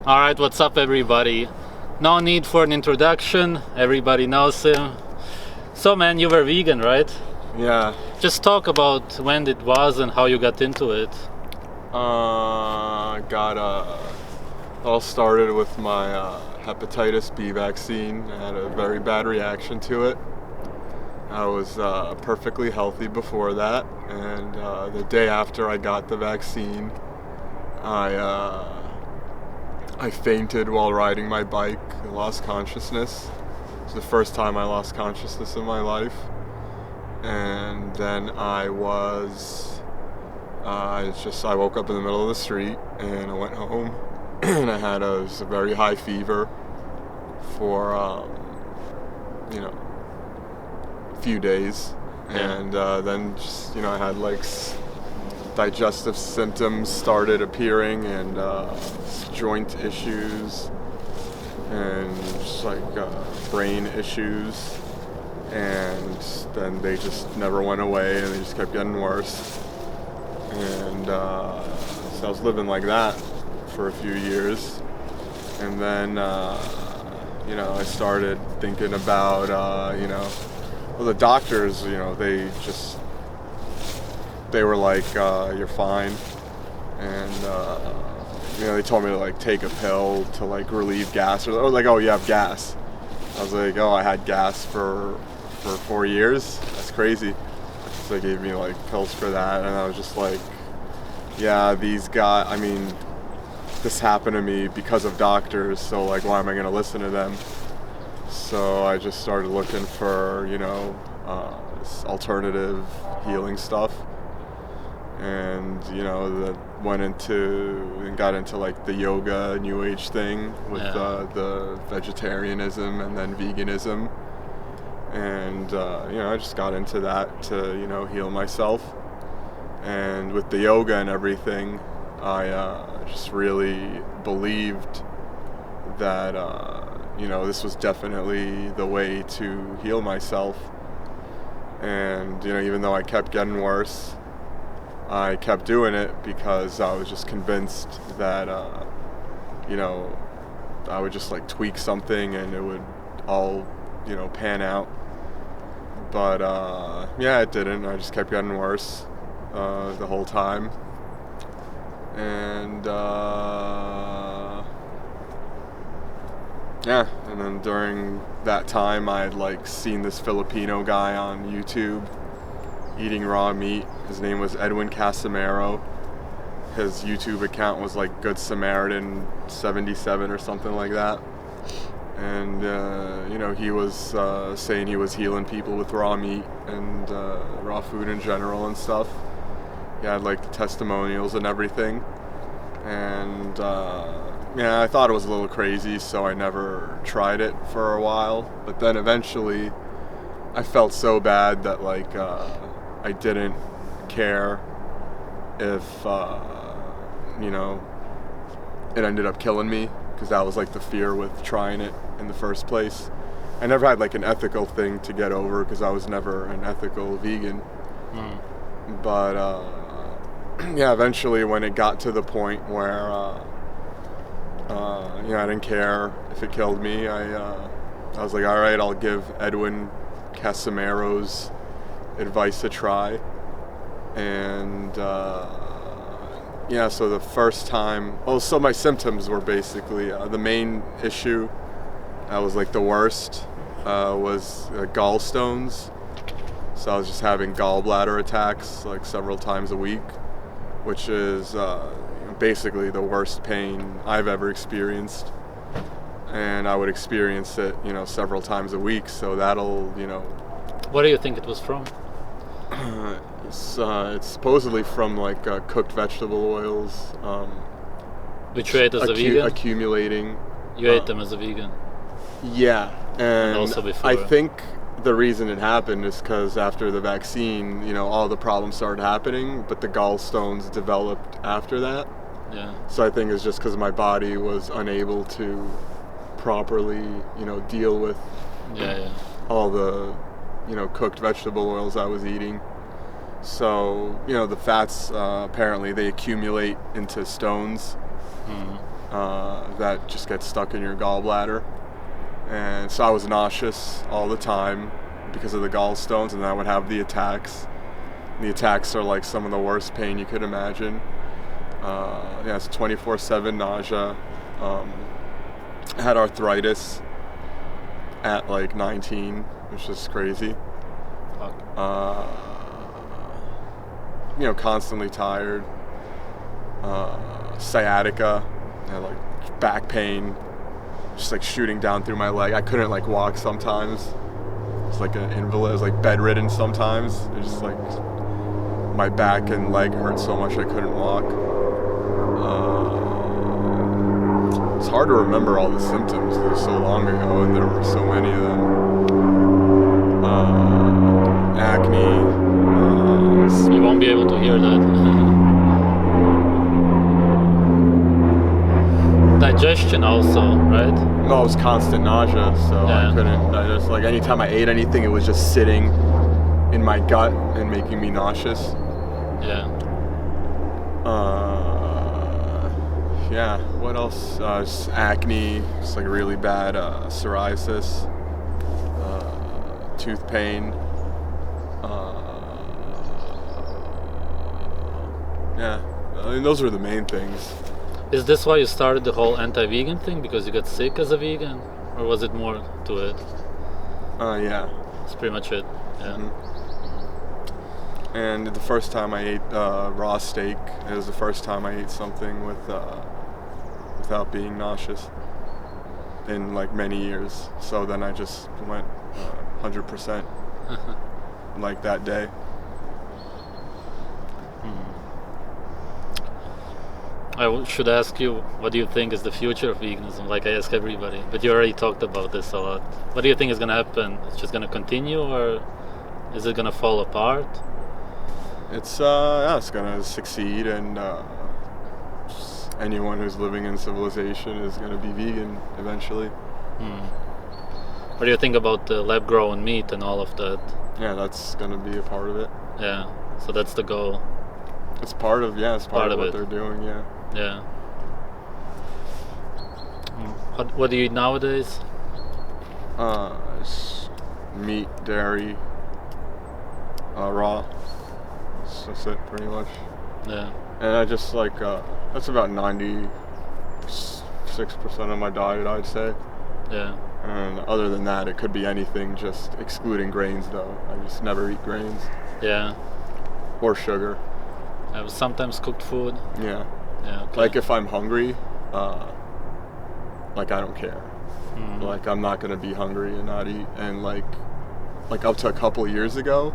Alright, what's up everybody? No need for an introduction, everybody knows him. So man, you were vegan, right? Yeah. Just talk about when it was and how you got into it. All started with my hepatitis B vaccine. I had a very bad reaction to it. I was perfectly healthy before that, and the day after I got the vaccine, I fainted while riding my bike. I lost consciousness. It was the first time I lost consciousness in my life. And then I woke up in the middle of the street and I went home and I had a very high fever for, a few days. And then I had digestive symptoms started appearing and joint issues and brain issues, and then they just never went away and they just kept getting worse, and so I was living like that for a few years, and then I started thinking about the doctors, they were like, you're fine, and they told me to take a pill to relieve gas, or oh, you have gas. I was like, oh, I had gas for 4 years. That's crazy. So they gave me pills for that, and I was just like, yeah, these guys, this happened to me because of doctors, so why am I going to listen to them? So I just started looking for alternative healing stuff, and that got into the yoga new age thing with the vegetarianism and then veganism, and I just got into that to heal myself. And with the yoga and everything, I just really believed that this was definitely the way to heal myself. And even though I kept getting worse, I kept doing it because I was just convinced that I would just tweak something and it would all pan out. But it didn't. I just kept getting worse the whole time. And and then during that time I had seen this Filipino guy on YouTube eating raw meat. His name was Edwin Casimiro. His YouTube account was Good Samaritan 77 or something like that. And he was saying he was healing people with raw meat and raw food in general and stuff. He had the testimonials and everything. And I thought it was a little crazy, so I never tried it for a while. But then eventually I felt so bad that I didn't care if it ended up killing me, because that was the fear with trying it in the first place. I never had an ethical thing to get over, because I was never an ethical vegan. But eventually when it got to the point where I didn't care if it killed me, I was like, all right, I'll give Edwin Casimiro's advice a try. And so the first time, so my symptoms were basically the main issue that was the worst was gallstones. So I was just having gallbladder attacks several times a week, which is basically the worst pain I've ever experienced. And I would experience it several times a week, so that'll What do you think it was from? It's supposedly from cooked vegetable oils. Which you ate as a vegan? Accumulating. You ate them as a vegan? Yeah, and also before. I think the reason it happened is because after the vaccine, all the problems started happening, but the gallstones developed after that. Yeah. So I think it's just because my body was unable to properly, deal with all the, cooked vegetable oils I was eating. So, the fats, apparently they accumulate into stones. that just gets stuck in your gallbladder. And so I was nauseous all the time because of the gallstones, and I would have the attacks. The attacks are like some of the worst pain you could imagine. It's 24/7 nausea. I had arthritis at like 19, which is crazy. Constantly tired. Sciatica. I had like back pain, just like shooting down through my leg. I couldn't like walk sometimes. It's like an invalid. I was like bedridden sometimes. It just like my back and leg hurt so much I couldn't walk. It's hard to remember all the symptoms. It was so long ago, and there were so many of them. Acne. You won't be able to hear that. Digestion also, right? No, it was constant nausea, so Yeah. I couldn't. I just like anytime I ate anything, it was just sitting in my gut and making me nauseous. Yeah. Yeah. What else? Just acne. Just like really bad psoriasis. Tooth pain. Yeah. I mean, those were the main things. Is this why you started the whole anti-vegan thing? Because you got sick as a vegan? Or was it more to it? Yeah. That's pretty much it. Yeah. Mhm. And the first time I ate raw steak, it was the first time I ate something without being nauseous in like many years. So then I just went 100% like that day. Should ask you, what do you think is the future of veganism? Like I ask everybody, but you already talked about this a lot. What do you think is going to happen? It's just going to continue, or is it going to fall apart? It's gonna succeed, and anyone who's living in civilization is gonna be vegan eventually. What do you think about the lab-grown meat and all of that? Yeah, that's gonna be a part of it. Yeah, so that's the goal. It's part of what it. they're doing. Yeah. Yeah. What do you eat nowadays? It's meat, dairy, raw. That's it, pretty much. Yeah. And I just like that's about 96% of my diet, I'd say. Yeah. And other than that, it could be anything, just excluding grains, though. I just never eat grains. Yeah. Or sugar. Sometimes cooked food. Yeah. Yeah. Okay. Like if I'm hungry, like I don't care. Like I'm not gonna be hungry and not eat. And like up to a couple years ago,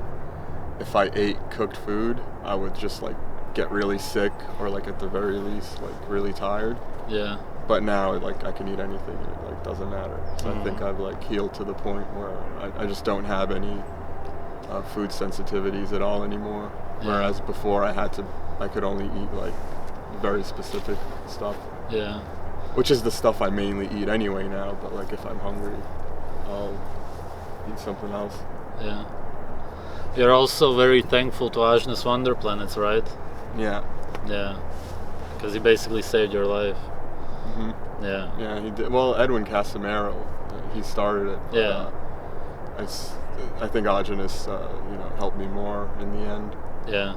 if I ate cooked food, I would just like get really sick, or like at the very least like really tired. Yeah. But now like I can eat anything and it like doesn't matter. So I think I've like healed to the point where I just don't have any food sensitivities at all anymore. Yeah. Whereas before I could only eat like very specific stuff. Yeah. Which is the stuff I mainly eat anyway now, but like if I'm hungry, I'll eat something else. Yeah. You're also very thankful to Agnes Wonder Planets, right? Yeah. Yeah. Because he basically saved your life. Mhm. Yeah. Yeah, he did. Well, Edwin Casimiro, he started it. Yeah. I think Agnes, helped me more in the end. Yeah.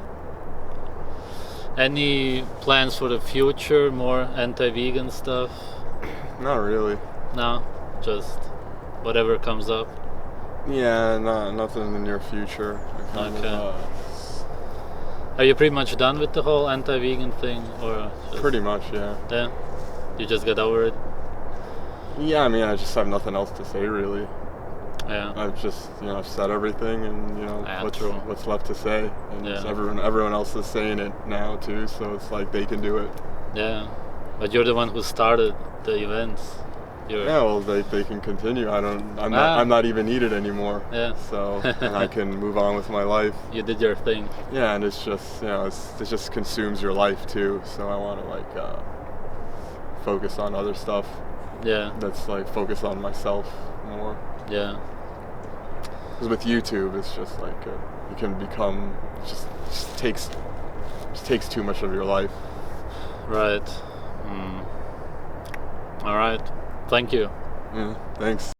Any plans for the future? More anti-vegan stuff? Not really. No, just whatever comes up. Yeah, nothing in the near future. Okay. Are you pretty much done with the whole anti-vegan thing, or just, Pretty much, yeah. Yeah, you just got over it. Yeah, I mean, I just have nothing else to say, really. Yeah. I've just, I've said everything, and True. what's left to say, and Yeah. everyone else is saying it now too, so it's like they can do it. Yeah, but you're the one who started the events. Yeah, well, they can continue. I'm not even needed anymore. Yeah. So and I can move on with my life. You did your thing. Yeah, and it's just it just consumes your life too. So I want to focus on other stuff. Yeah. That's like focus on myself more. Yeah. Because with YouTube, it's just like you can become just takes too much of your life. Right. All right. Thank you. Yeah, thanks.